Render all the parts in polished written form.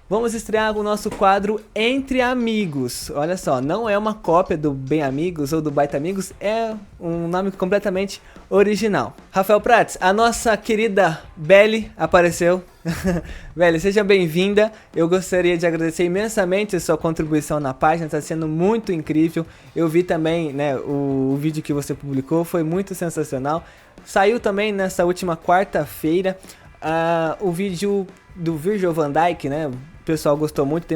vamos estrear o nosso quadro Entre Amigos. Olha só, não é uma cópia do Bem Amigos ou do Baita Amigos, é um nome completamente original. Rafael Prats, a nossa querida Belle apareceu. Belle, seja bem-vinda. Eu gostaria de agradecer imensamente a sua contribuição na página, está sendo muito incrível. Eu vi também, né, o vídeo que você publicou, foi muito sensacional. Saiu também nessa última quarta-feira o vídeo do Virgil van Dijk, né? O pessoal gostou muito,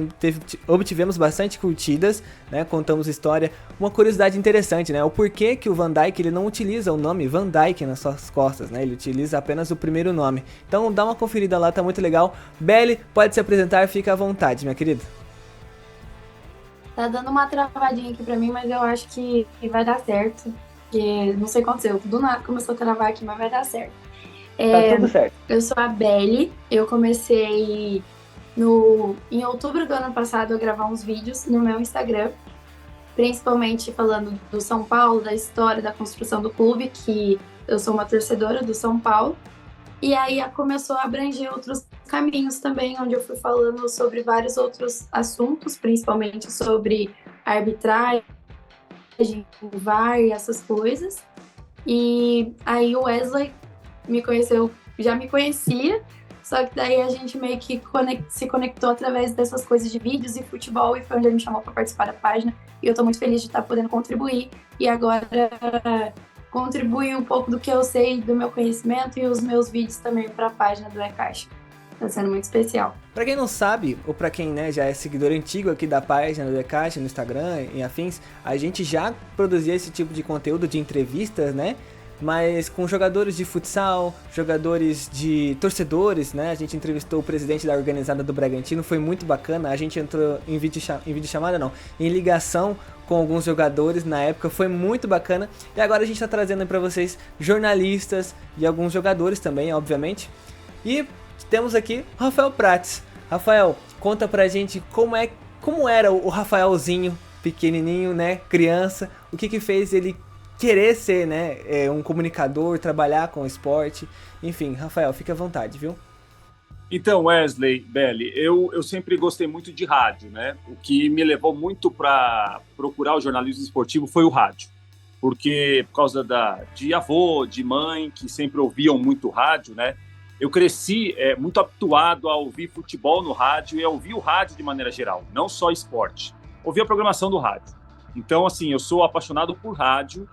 obtivemos bastante curtidas, né? Contamos história. Uma curiosidade interessante, né? O porquê que o Van Dijk ele não utiliza o nome Van Dijk nas suas costas, né? Ele utiliza apenas o primeiro nome. Então dá uma conferida lá, tá muito legal. Belle, pode se apresentar, fica à vontade, minha querida. Tá dando uma travadinha aqui pra mim, mas eu acho que vai dar certo. Porque não sei o que aconteceu. Do nada começou a travar aqui, mas vai dar certo. Tá tudo certo. Eu sou a Belle, eu comecei em outubro do ano passado a gravar uns vídeos no meu Instagram, principalmente falando do São Paulo, da história da construção do clube, que eu sou uma torcedora do São Paulo. E aí começou a abranger outros caminhos também, onde eu fui falando sobre vários outros assuntos, principalmente sobre arbitragem, VAR e essas coisas. E aí o Wesley já me conhecia, só que daí a gente meio que se conectou através dessas coisas de vídeos e futebol, e foi onde ele me chamou para participar da página, e eu tô muito feliz de estar podendo contribuir, e agora contribuir um pouco do que eu sei, do meu conhecimento, e os meus vídeos também para a página do eCaixa. Tá sendo muito especial. Pra quem não sabe, ou pra quem, né, já é seguidor antigo aqui da página do eCaixa no Instagram e afins, a gente já produzia esse tipo de conteúdo de entrevistas, né? Mas com jogadores de futsal, jogadores de torcedores, né? A gente entrevistou o presidente da organizada do Bragantino, foi muito bacana. A gente entrou em videochamada, não, em ligação com alguns jogadores na época, foi muito bacana. E agora a gente tá trazendo pra vocês jornalistas e alguns jogadores também, obviamente. E temos aqui o Rafael Prats. Rafael, conta pra gente como era o Rafaelzinho, pequenininho, né? Criança, o que fez ele querer ser, né, um comunicador, trabalhar com esporte, enfim, Rafael, fica à vontade, viu? Então, Wesley, Belle, eu sempre gostei muito de rádio, né? O que me levou muito para procurar o jornalismo esportivo foi o rádio, porque por causa de avô, de mãe, que sempre ouviam muito rádio, né? Eu cresci muito habituado a ouvir futebol no rádio e a ouvir o rádio de maneira geral, não só esporte. Ouvir a programação do rádio. Então, assim, eu sou apaixonado por rádio,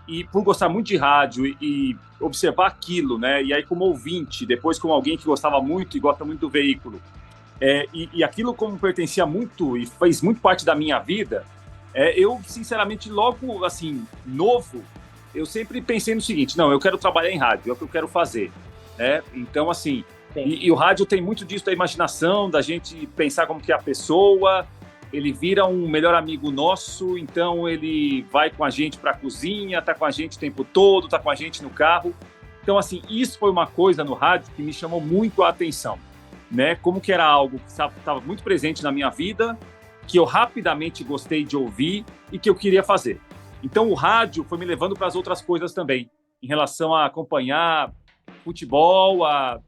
e por gostar muito de rádio e observar aquilo, né? E aí como ouvinte, depois como alguém que gostava muito e gosta muito do veículo, e aquilo como pertencia muito e fez muito parte da minha vida, eu, sinceramente, logo, assim, novo, eu sempre pensei no seguinte, não, eu quero trabalhar em rádio, é o que eu quero fazer, né? Então, assim, e o rádio tem muito disso da imaginação, da gente pensar como que é a pessoa. Ele vira um melhor amigo nosso, então ele vai com a gente para a cozinha, tá com a gente o tempo todo, tá com a gente no carro. Então, assim, isso foi uma coisa no rádio que me chamou muito a atenção, né? Como que era algo que estava muito presente na minha vida, que eu rapidamente gostei de ouvir e que eu queria fazer. Então, o rádio foi me levando para as outras coisas também, em relação a acompanhar futebol, a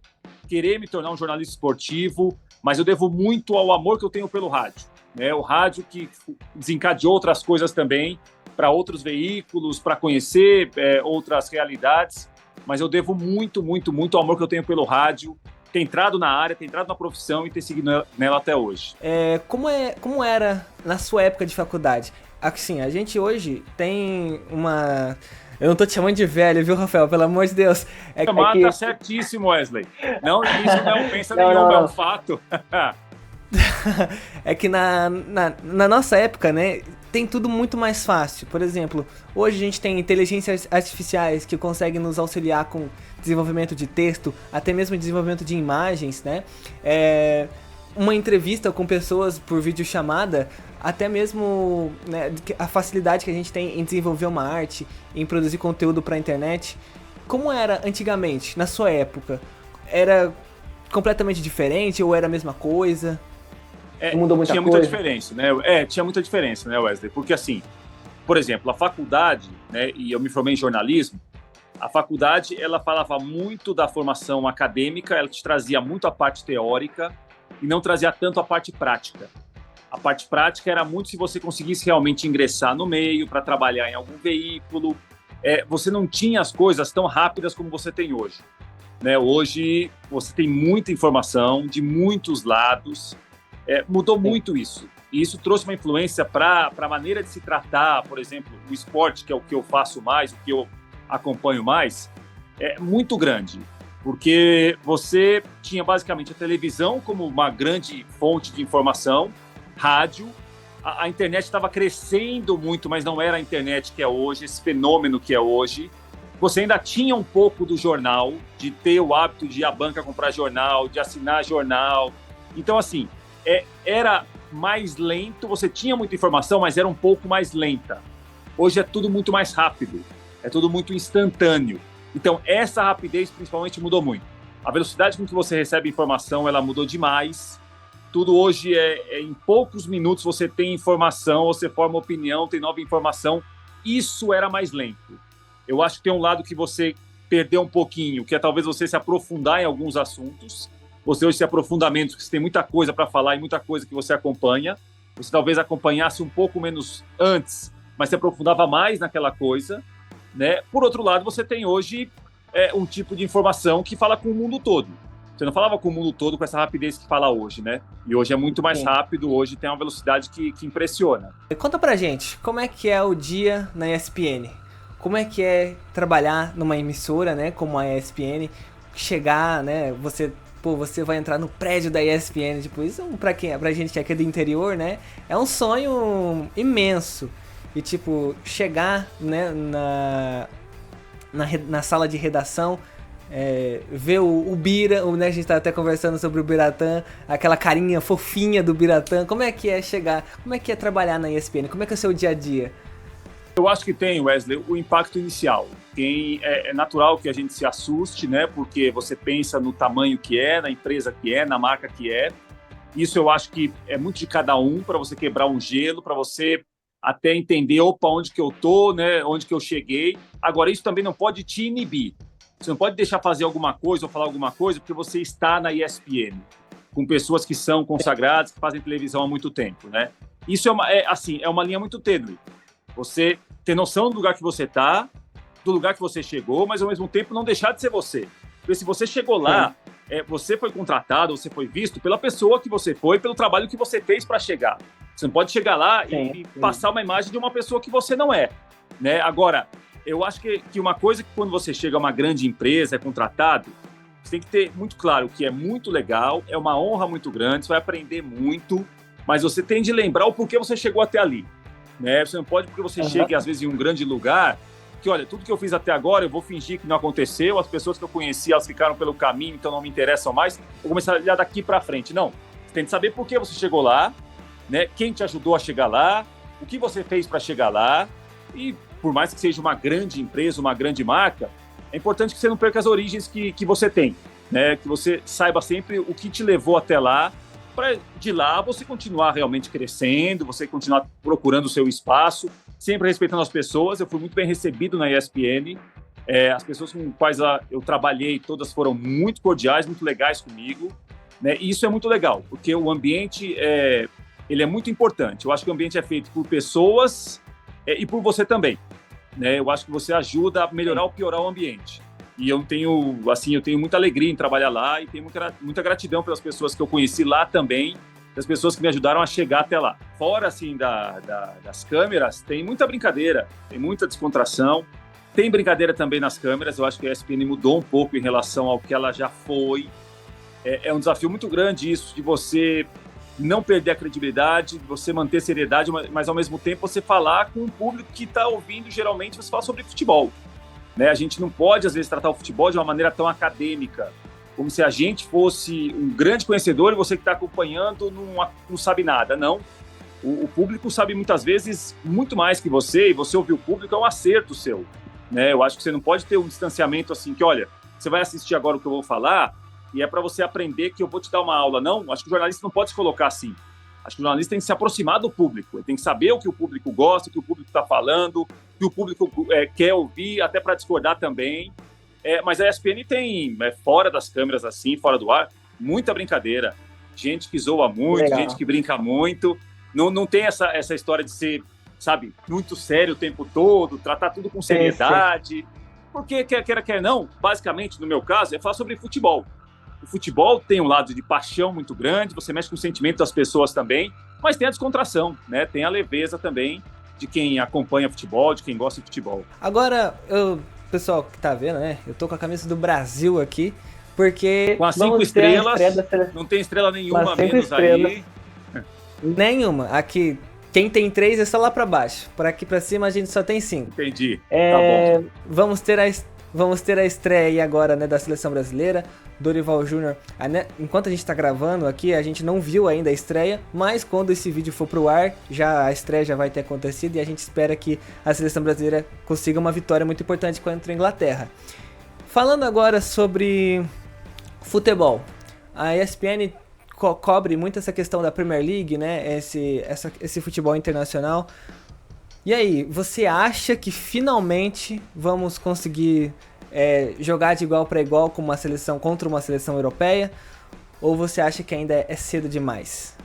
querer me tornar um jornalista esportivo, mas eu devo muito ao amor que eu tenho pelo rádio. O rádio que desencadeou outras coisas também, para outros veículos, para conhecer outras realidades, mas eu devo muito, muito, muito ao amor que eu tenho pelo rádio, ter entrado na área, ter entrado na profissão e ter seguido nela até hoje. Como era na sua época de faculdade? Assim, a gente hoje tem uma... Eu não tô te chamando de velho, viu, Rafael? Pelo amor de Deus. Tá certíssimo, Wesley. Não, isso não é ofensa nenhuma, é um fato. É que na nossa época, né, tem tudo muito mais fácil. Por exemplo, hoje a gente tem inteligências artificiais que conseguem nos auxiliar com desenvolvimento de texto, até mesmo desenvolvimento de imagens, né? Uma entrevista com pessoas por videochamada, até mesmo, né, a facilidade que a gente tem em desenvolver uma arte, em produzir conteúdo para a internet. Como era antigamente, na sua época? Era completamente diferente ou era a mesma coisa? Mudou muita coisa? Muita diferença, né? Tinha muita diferença, né, Wesley? Porque, assim, por exemplo, a faculdade, né, e eu me formei em jornalismo, a faculdade, ela falava muito da formação acadêmica, ela te trazia muito a parte teórica, e não trazia tanto a parte prática. A parte prática era muito se você conseguisse realmente ingressar no meio para trabalhar em algum veículo. Você não tinha as coisas tão rápidas como você tem hoje. Né? Hoje você tem muita informação de muitos lados. Mudou muito isso. E isso trouxe uma influência para a maneira de se tratar, por exemplo, o esporte, que é o que eu faço mais, o que eu acompanho mais, é muito grande. Porque você tinha basicamente a televisão como uma grande fonte de informação, rádio, a internet estava crescendo muito, mas não era a internet que é hoje, esse fenômeno que é hoje. Você ainda tinha um pouco do jornal, de ter o hábito de ir à banca comprar jornal, de assinar jornal. Então, assim, era mais lento, você tinha muita informação, mas era um pouco mais lenta. Hoje é tudo muito mais rápido, é tudo muito instantâneo. Então, essa rapidez principalmente mudou muito. A velocidade com que você recebe informação, ela mudou demais. Tudo hoje em poucos minutos você tem informação, você forma opinião, tem nova informação. Isso era mais lento. Eu acho que tem um lado que você perdeu um pouquinho, que é talvez você se aprofundar em alguns assuntos. Você hoje se aprofunda menos, porque você tem muita coisa para falar e muita coisa que você acompanha. Você talvez acompanhasse um pouco menos antes, mas se aprofundava mais naquela coisa. Né? Por outro lado, você tem hoje um tipo de informação que fala com o mundo todo. Você não falava com o mundo todo com essa rapidez que fala hoje, né? E hoje é muito mais rápido, hoje tem uma velocidade que impressiona. Conta pra gente, como é que é o dia na ESPN? Como é que é trabalhar numa emissora, né, como a ESPN, chegar, né, você vai entrar no prédio da ESPN, tipo, isso pra gente que é aqui do interior, né, é um sonho imenso. E, tipo, chegar, né, na sala de redação, ver o Bira, né, a gente tá até conversando sobre o Biratã, aquela carinha fofinha do Biratã. Como é que é chegar, como é que é trabalhar na ESPN? Como é que é o seu dia a dia? Eu acho que tem, Wesley, o impacto inicial. É natural que a gente se assuste, né, porque você pensa no tamanho que é, na empresa que é, na marca que é. Isso eu acho que é muito de cada um, para você quebrar um gelo, para você até entender, opa, onde que eu tô, né, onde que eu cheguei. Agora, isso também não pode te inibir. Você não pode deixar fazer alguma coisa ou falar alguma coisa porque você está na ESPN, com pessoas que são consagradas, que fazem televisão há muito tempo, né? Isso é uma linha muito tênue. Você ter noção do lugar que você está, do lugar que você chegou, mas ao mesmo tempo não deixar de ser você. Porque se você chegou lá, você foi contratado, você foi visto pela pessoa que você foi, pelo trabalho que você fez para chegar. Você não pode chegar lá e passar uma imagem de uma pessoa que você não é, né? Agora, eu acho que uma coisa que quando você chega a uma grande empresa, é contratado, você tem que ter muito claro que é muito legal, é uma honra muito grande, você vai aprender muito, mas você tem de lembrar o porquê você chegou até ali, né? Você não pode, porque você chegue às vezes em um grande lugar, que olha, tudo que eu fiz até agora eu vou fingir que não aconteceu, as pessoas que eu conheci, elas ficaram pelo caminho, então não me interessam mais, vou começar a olhar daqui para frente. Não, você tem de saber por que você chegou lá, né? Quem te ajudou a chegar lá, o que você fez para chegar lá, e por mais que seja uma grande empresa, uma grande marca, é importante que você não perca as origens que você tem, né? Que você saiba sempre o que te levou até lá, para de lá você continuar realmente crescendo, você continuar procurando o seu espaço, sempre respeitando as pessoas. Eu fui muito bem recebido na ESPN, as pessoas com as quais eu trabalhei, todas foram muito cordiais, muito legais comigo, né? E isso é muito legal, porque o ambiente ele é muito importante. Eu acho que o ambiente é feito por pessoas e por você também, né? Eu acho que você ajuda a melhorar ou piorar o ambiente. E eu tenho muita alegria em trabalhar lá e tenho muita gratidão pelas pessoas que eu conheci lá também, das pessoas que me ajudaram a chegar até lá. Fora, assim, das câmeras, tem muita brincadeira, tem muita descontração, tem brincadeira também nas câmeras. Eu acho que a ESPN mudou um pouco em relação ao que ela já foi. É um desafio muito grande isso, de você não perder a credibilidade, você manter seriedade, mas ao mesmo tempo você falar com um público que está ouvindo, geralmente você fala sobre futebol, né? A gente não pode, às vezes, tratar o futebol de uma maneira tão acadêmica, como se a gente fosse um grande conhecedor e você que está acompanhando não sabe nada. Não, o público sabe muitas vezes muito mais que você, e você ouvir o público é um acerto seu, né? Eu acho que você não pode ter um distanciamento assim, que olha, você vai assistir agora o que eu vou falar, e é para você aprender que eu vou te dar uma aula. Não, acho que o jornalista não pode se colocar assim. Acho que o jornalista tem que se aproximar do público, ele tem que saber o que o público gosta, o que o público está falando, o que o público quer ouvir, até para discordar também. Mas a ESPN tem, fora das câmeras, assim, fora do ar, muita brincadeira. gente que zoa muito, Legal. gente que brinca muito. Não tem essa história de ser, sabe, muito sério o tempo todo, tratar tudo com seriedade. Porque, quer não, basicamente, no meu caso, é falar sobre futebol. O futebol tem um lado de paixão muito grande, você mexe com o sentimento das pessoas também, mas tem a descontração, né? Tem a leveza também de quem acompanha futebol, de quem gosta de futebol. Agora, pessoal que tá vendo, né? Eu tô com a camisa do Brasil aqui, porque... Com as 5 estrelas, não tem estrela nenhuma menos aí. Nenhuma. Aqui, quem tem 3 é só lá pra baixo. Por aqui pra cima a gente só tem 5. Entendi. Tá bom. Vamos ter a estreia aí agora, né, da seleção brasileira. Dorival Júnior. Enquanto a gente tá gravando aqui, a gente não viu ainda a estreia, mas quando esse vídeo for pro ar, a estreia já vai ter acontecido e a gente espera que a seleção brasileira consiga uma vitória muito importante contra a Inglaterra. Falando agora sobre futebol, a ESPN cobre muito essa questão da Premier League, né? Esse futebol internacional. E aí, você acha que finalmente vamos conseguir jogar de igual para igual com uma seleção contra uma seleção europeia? Ou você acha que ainda é cedo demais?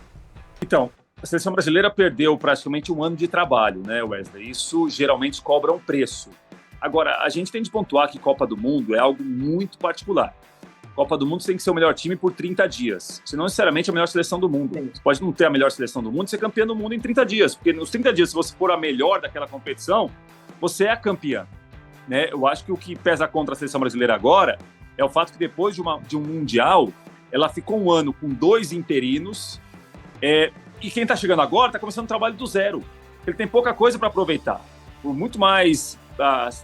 Então, a seleção brasileira perdeu praticamente um ano de trabalho, né, Wesley? Isso geralmente cobra um preço. Agora, a gente tem de pontuar que Copa do Mundo é algo muito particular. Copa do Mundo você tem que ser o melhor time por 30 dias. Você não necessariamente é a melhor seleção do mundo. Você pode não ter a melhor seleção do mundo e ser campeão do mundo em 30 dias. Porque nos 30 dias, se você for a melhor daquela competição, você é a campeã. Né? Eu acho que o que pesa contra a seleção brasileira agora é o fato que depois de um Mundial, ela ficou um ano com 2 interinos e quem está chegando agora está começando o trabalho do zero. Ele tem pouca coisa para aproveitar. Por muito mais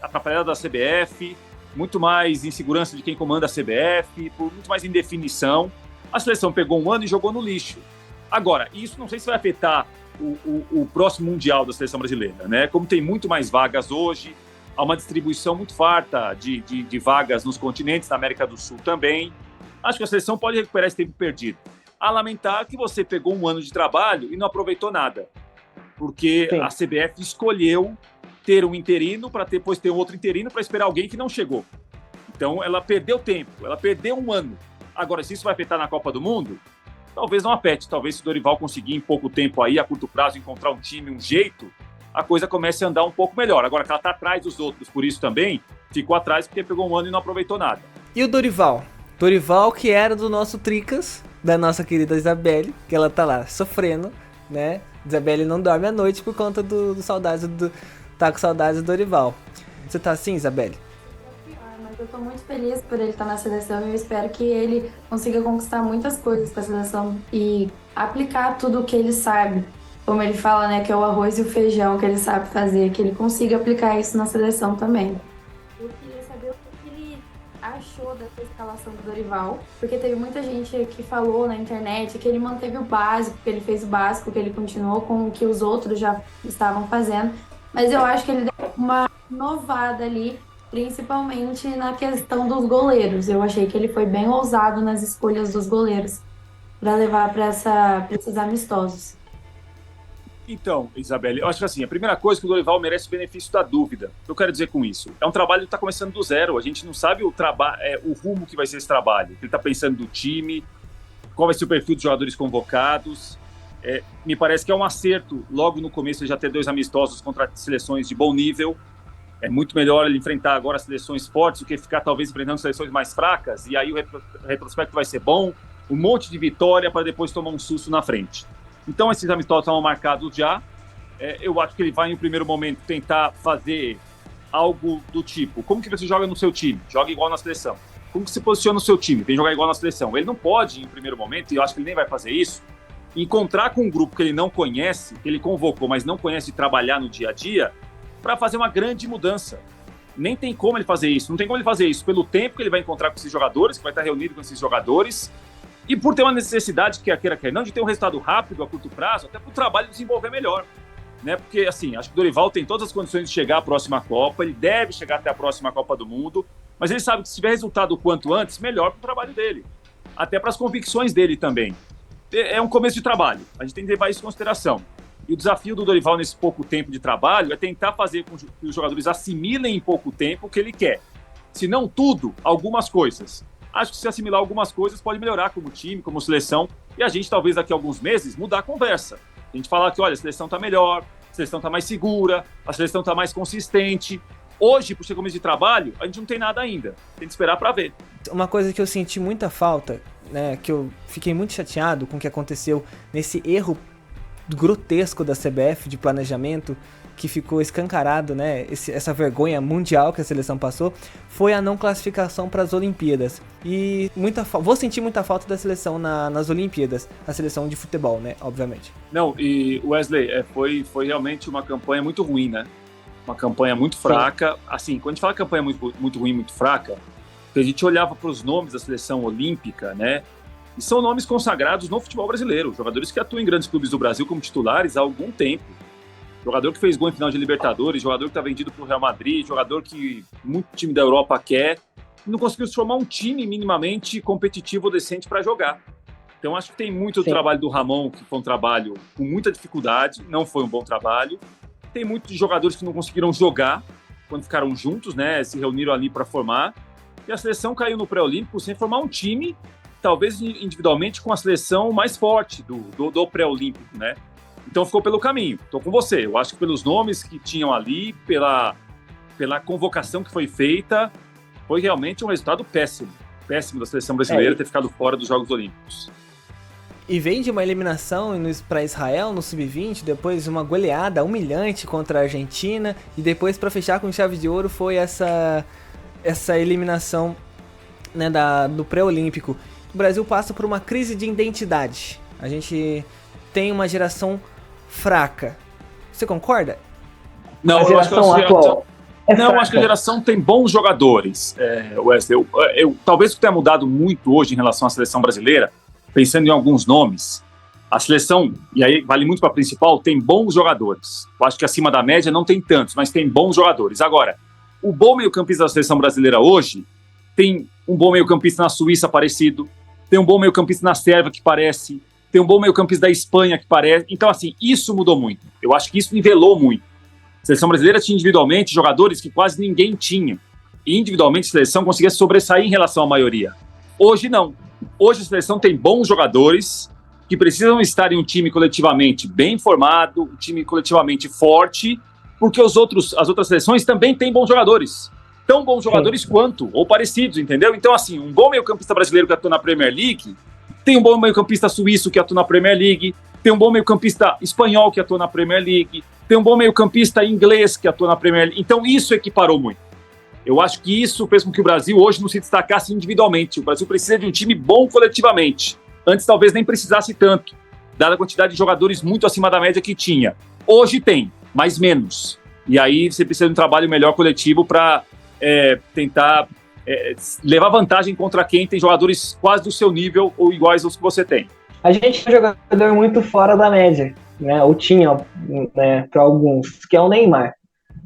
atrapalhada da CBF, muito mais insegurança de quem comanda a CBF, por muito mais indefinição. A seleção pegou um ano e jogou no lixo. Agora, isso não sei se vai afetar o próximo Mundial da seleção brasileira, né? Como tem muito mais vagas hoje, há uma distribuição muito farta de vagas nos continentes, na América do Sul também. Acho que a seleção pode recuperar esse tempo perdido. A lamentar que você pegou um ano de trabalho e não aproveitou nada. Porque a CBF escolheu ter um interino para depois ter outro interino para esperar alguém que não chegou. Então, ela perdeu tempo, ela perdeu um ano. Agora, se isso vai afetar na Copa do Mundo, talvez não afete. Talvez se o Dorival conseguir em pouco tempo aí, a curto prazo, encontrar um time, um jeito, a coisa comece a andar um pouco melhor. Agora que ela está atrás dos outros, por isso também, ficou atrás porque pegou um ano e não aproveitou nada. E o Dorival? Dorival que era do nosso Tricas, da nossa querida Isabelle, que ela tá lá sofrendo, né? Isabelle não dorme à noite por conta do saudades tá com saudades do Dorival. Você tá assim, Isabelle? Mas eu tô muito feliz por ele estar na seleção e eu espero que ele consiga conquistar muitas coisas com a seleção e aplicar tudo o que ele sabe. Como ele fala, né, que é o arroz e o feijão que ele sabe fazer, que ele consiga aplicar isso na seleção também. Eu queria saber o que ele achou dessa escalação do Dorival, porque teve muita gente que falou na internet que ele manteve o básico, que ele fez o básico, que ele continuou com o que os outros já estavam fazendo. Mas eu acho que ele deu uma inovada ali, principalmente na questão dos goleiros. Eu achei que ele foi bem ousado nas escolhas dos goleiros para levar para esses amistosos. Então, Isabelle, eu acho que assim, a primeira coisa é que o Dorival merece o benefício da dúvida. O que eu quero dizer com isso? É um trabalho que está começando do zero. A gente não sabe o rumo que vai ser esse trabalho. Ele está pensando do time, qual vai ser o perfil dos jogadores convocados. Me parece que é um acerto, logo no começo, ele já ter 2 amistosos contra seleções de bom nível. É muito melhor ele enfrentar agora seleções fortes do que ficar talvez enfrentando seleções mais fracas, e aí o retrospecto vai ser bom, um monte de vitória para depois tomar um susto na frente. Então esses amistosos estão marcados já. Eu acho que ele vai, em primeiro momento, tentar fazer algo do tipo: como que você joga no seu time? Joga igual na seleção. Como que você posiciona no seu time? Tem que jogar igual na seleção. Ele não pode, em primeiro momento, e eu acho que ele nem vai fazer isso, encontrar com um grupo que ele não conhece, que ele convocou, mas não conhece, trabalhar no dia a dia, para fazer uma grande mudança. Nem tem como ele fazer isso. Não tem como ele fazer isso pelo tempo que ele vai encontrar com esses jogadores, que vai estar reunido com esses jogadores, e por ter uma necessidade, quer queira, quer não, de ter um resultado rápido, a curto prazo, até para o trabalho desenvolver melhor. Né? Porque, assim, acho que o Dorival tem todas as condições de chegar à próxima Copa, ele deve chegar até a próxima Copa do Mundo, mas ele sabe que se tiver resultado o quanto antes, melhor para o trabalho dele. Até para as convicções dele também. É um começo de trabalho, a gente tem que levar isso em consideração. E o desafio do Dorival nesse pouco tempo de trabalho é tentar fazer com que os jogadores assimilem em pouco tempo o que ele quer. Se não tudo, algumas coisas. Acho que se assimilar algumas coisas pode melhorar como time, como seleção, E a gente, talvez daqui a alguns meses, mudar a conversa. A gente falar que, olha, a seleção está melhor, a seleção está mais segura, a seleção está mais consistente. Hoje, por ser começo de trabalho, a gente não tem nada ainda. Tem que esperar para ver. Uma coisa que eu senti muita falta, né, que eu fiquei muito chateado com o que aconteceu nesse erro grotesco da CBF de planejamento, que ficou escancarado, né, essa vergonha mundial que a seleção passou, foi a não classificação para as Olimpíadas. E vou sentir muita falta da seleção nas Olimpíadas, a seleção de futebol, né, obviamente. Não, e Wesley, foi realmente uma campanha muito ruim, né? Uma campanha muito fraca. Sim. Assim, quando a gente fala campanha muito ruim, muito fraca, a gente olhava para os nomes da seleção olímpica, né? E são nomes consagrados no futebol brasileiro, jogadores que atuam em grandes clubes do Brasil como titulares há algum tempo. Jogador que fez gol em final de Libertadores, jogador que está vendido para o Real Madrid, jogador que muito time da Europa quer, e não conseguiu se formar um time minimamente competitivo ou decente para jogar. Então acho que tem muito do trabalho do Ramon, que foi um trabalho com muita dificuldade, não foi um bom trabalho. Tem muitos jogadores que não conseguiram jogar quando ficaram juntos, né? Se reuniram ali para formar. E a seleção caiu no pré-olímpico sem formar um time, talvez individualmente com a seleção mais forte do pré-olímpico, né? Então ficou pelo caminho. Estou com você. Eu acho que pelos nomes que tinham ali, pela convocação que foi feita, foi realmente um resultado péssimo. Péssimo da seleção brasileira ter ficado fora dos Jogos Olímpicos. E vem de uma eliminação para Israel no Sub-20, depois uma goleada humilhante contra a Argentina, e depois, para fechar com chave de ouro, foi essa eliminação, né, do pré-olímpico. O Brasil passa por uma crise de identidade. A gente tem uma geração fraca. Você concorda? Não, eu acho que acho que a geração tem bons jogadores, Wesley. Talvez o que tenha mudado muito hoje em relação à seleção brasileira, pensando em alguns nomes, a seleção, e aí vale muito para a principal, tem bons jogadores. Eu acho que acima da média não tem tantos, mas tem bons jogadores. Agora, o bom meio-campista da seleção brasileira hoje tem um bom meio-campista na Suíça parecido, tem um bom meio-campista na Sérvia que parece, tem um bom meio-campista da Espanha que parece. Então, assim, isso mudou muito. Eu acho que isso nivelou muito. A seleção brasileira tinha individualmente jogadores que quase ninguém tinha. E individualmente a seleção conseguia sobressair em relação à maioria. Hoje não. Hoje a seleção tem bons jogadores que precisam estar em um time coletivamente bem formado, um time coletivamente forte, porque as outras seleções também têm bons jogadores. Tão bons jogadores quanto, ou parecidos, entendeu? Então, assim, um bom meio-campista brasileiro que atua na Premier League, tem um bom meio-campista suíço que atua na Premier League, tem um bom meio-campista espanhol que atua na Premier League, tem um bom meio-campista inglês que atua na Premier League. Então, isso equiparou muito. Eu acho que isso fez com que o Brasil hoje não se destacasse individualmente. O Brasil precisa de um time bom coletivamente. Antes talvez nem precisasse tanto, dada a quantidade de jogadores muito acima da média que tinha. Hoje tem, mas menos. E aí você precisa de um trabalho melhor coletivo para tentar levar vantagem contra quem tem jogadores quase do seu nível ou iguais aos que você tem. A gente tem um jogador muito fora da média, né? Ou tinha, né, para alguns, que é o Neymar.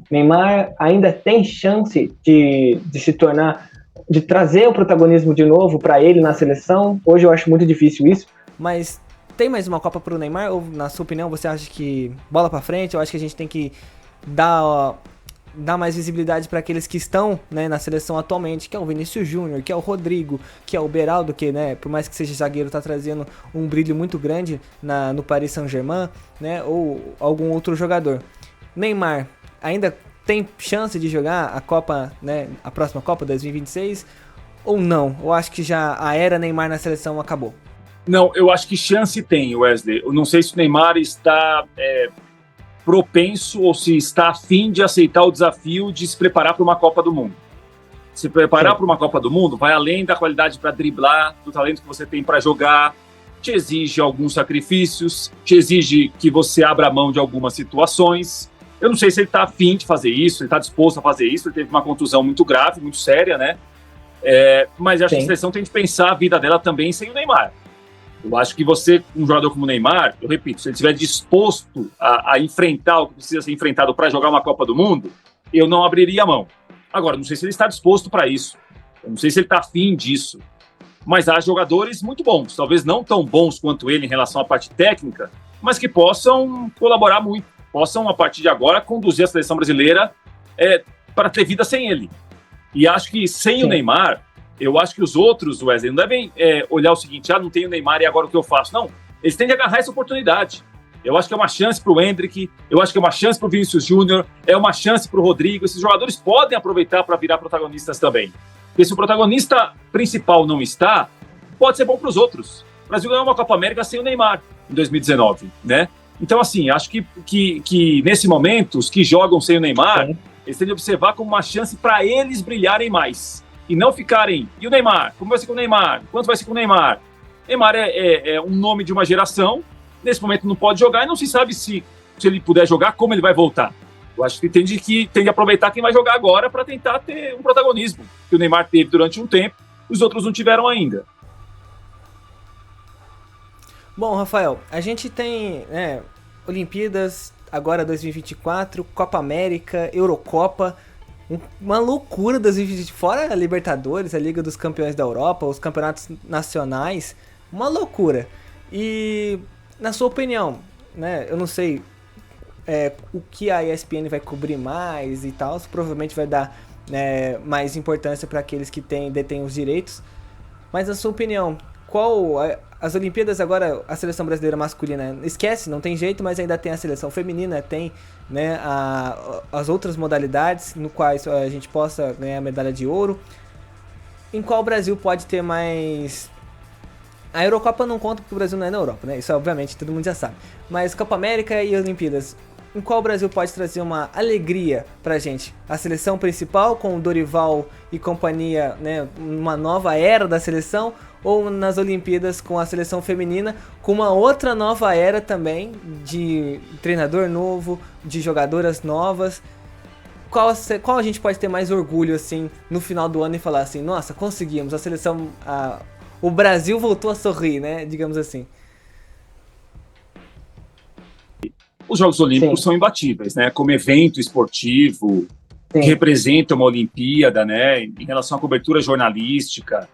Neymar ainda tem chance de se tornar, de trazer o protagonismo de novo para ele na seleção. Hoje eu acho muito difícil isso. Mas tem mais uma Copa pro Neymar? Ou, na sua opinião, você acha que bola para frente? Eu acho que a gente tem que dar mais visibilidade para aqueles que estão, né, na seleção atualmente, que é o Vinícius Júnior, que é o Rodrigo, que é o Beraldo, que, né, por mais que seja zagueiro, está trazendo um brilho muito grande no Paris Saint-Germain, né, ou algum outro jogador. Neymar ainda tem chance de jogar a Copa, né, a próxima Copa 2026 ou não? Eu acho que já a era Neymar na seleção acabou. Não, eu acho que chance tem, Wesley. Eu não sei se o Neymar está propenso ou se está a fim de aceitar o desafio de se preparar para uma Copa do Mundo. Se preparar para uma Copa do Mundo vai além da qualidade para driblar, do talento que você tem para jogar, te exige alguns sacrifícios, te exige que você abra mão de algumas situações. Eu não sei se ele está a fim de fazer isso, ele está disposto a fazer isso, ele teve uma contusão muito grave, muito séria, né? Mas acho que a seleção tem que pensar a vida dela também sem o Neymar. Eu acho que você, um jogador como o Neymar, eu repito, se ele estiver disposto a enfrentar o que precisa ser enfrentado para jogar uma Copa do Mundo, eu não abriria a mão. Agora, não sei se ele está disposto para isso. Eu não sei se ele está afim disso. Mas há jogadores muito bons, talvez não tão bons quanto ele em relação à parte técnica, mas que possam colaborar muito, possam, a partir de agora, conduzir a seleção brasileira para ter vida sem ele. E acho que sem o Neymar, Eu acho que os outros, Wesley, não devem olhar o seguinte, não tenho Neymar e agora o que eu faço? Não, eles têm de agarrar essa oportunidade. Eu acho que é uma chance para o Endrick, eu acho que é uma chance para o Vinícius Júnior, é uma chance para o Rodrigo. Esses jogadores podem aproveitar para virar protagonistas também. Porque se o protagonista principal não está, pode ser bom para os outros. O Brasil ganhou uma Copa América sem o Neymar em 2019, né? Então, assim, acho que nesse momento, os que jogam sem o Neymar, eles têm de observar como uma chance para eles brilharem mais. E não ficarem, e o Neymar? Como vai ser com o Neymar? Quanto vai ser com o Neymar? Neymar é um nome de uma geração, nesse momento não pode jogar e não se sabe se ele puder jogar, como ele vai voltar. Eu acho que tem de aproveitar quem vai jogar agora para tentar ter um protagonismo, que o Neymar teve durante um tempo, os outros não tiveram ainda. Bom, Rafael, a gente tem Olimpíadas agora 2024, Copa América, Eurocopa, uma loucura 2020, fora a Libertadores, a Liga dos Campeões da Europa, os campeonatos nacionais, uma loucura. E, na sua opinião, né, eu não sei o que a ESPN vai cobrir mais e tal, provavelmente vai dar mais importância para aqueles que detêm os direitos, mas na sua opinião, as Olimpíadas agora, a seleção brasileira masculina esquece, não tem jeito, mas ainda tem a seleção feminina, tem, né, as outras modalidades no quais a gente possa ganhar a medalha de ouro. Em qual o Brasil pode ter mais... A Eurocopa não conta porque o Brasil não é na Europa, né? Isso obviamente todo mundo já sabe. Mas Copa América e Olimpíadas, em qual o Brasil pode trazer uma alegria pra gente? A seleção principal com o Dorival e companhia, né, uma nova era da seleção, ou nas Olimpíadas com a seleção feminina, com uma outra nova era também, de treinador novo, de jogadoras novas? Qual a gente pode ter mais orgulho, assim, no final do ano e falar assim, nossa, conseguimos, a seleção, o Brasil voltou a sorrir, né, digamos assim. Os Jogos Olímpicos são imbatíveis, né, como evento esportivo, que representa uma Olimpíada, né, em relação à cobertura jornalística.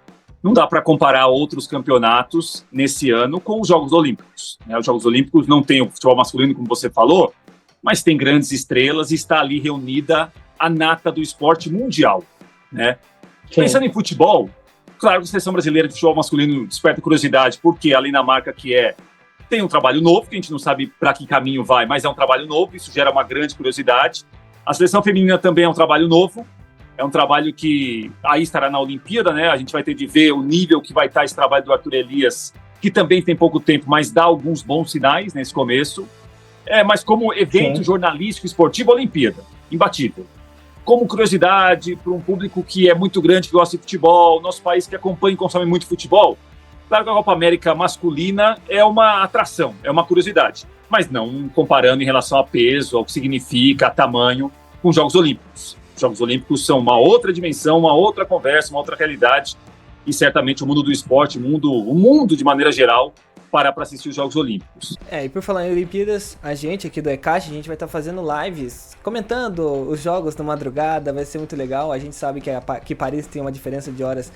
Não dá para comparar outros campeonatos nesse ano com os Jogos Olímpicos, né? Os Jogos Olímpicos não tem o futebol masculino, como você falou, mas tem grandes estrelas e está ali reunida a nata do esporte mundial, né? Pensando em futebol, claro que a seleção brasileira de futebol masculino desperta curiosidade, porque além da marca tem um trabalho novo, que a gente não sabe para que caminho vai, mas é um trabalho novo, isso gera uma grande curiosidade. A seleção feminina também é um trabalho novo, é um trabalho que aí estará na Olimpíada, né? A gente vai ter de ver o nível que vai estar esse trabalho do Arthur Elias, que também tem pouco tempo, mas dá alguns bons sinais nesse começo. Mas como evento jornalístico esportivo, Olimpíada, imbatível. Como curiosidade para um público que é muito grande, que gosta de futebol, nosso país que acompanha e consome muito futebol, claro que a Copa América masculina é uma atração, é uma curiosidade, mas não comparando em relação a peso, ao que significa, a tamanho, com os Jogos Olímpicos. Os Jogos Olímpicos são uma outra dimensão, uma outra conversa, uma outra realidade, e certamente o mundo do esporte, o mundo de maneira geral, para assistir os Jogos Olímpicos. E por falar em Olimpíadas, a gente aqui do ECASH, a gente vai estar fazendo lives, comentando os jogos na madrugada, vai ser muito legal. A gente sabe que Paris tem uma diferença de horas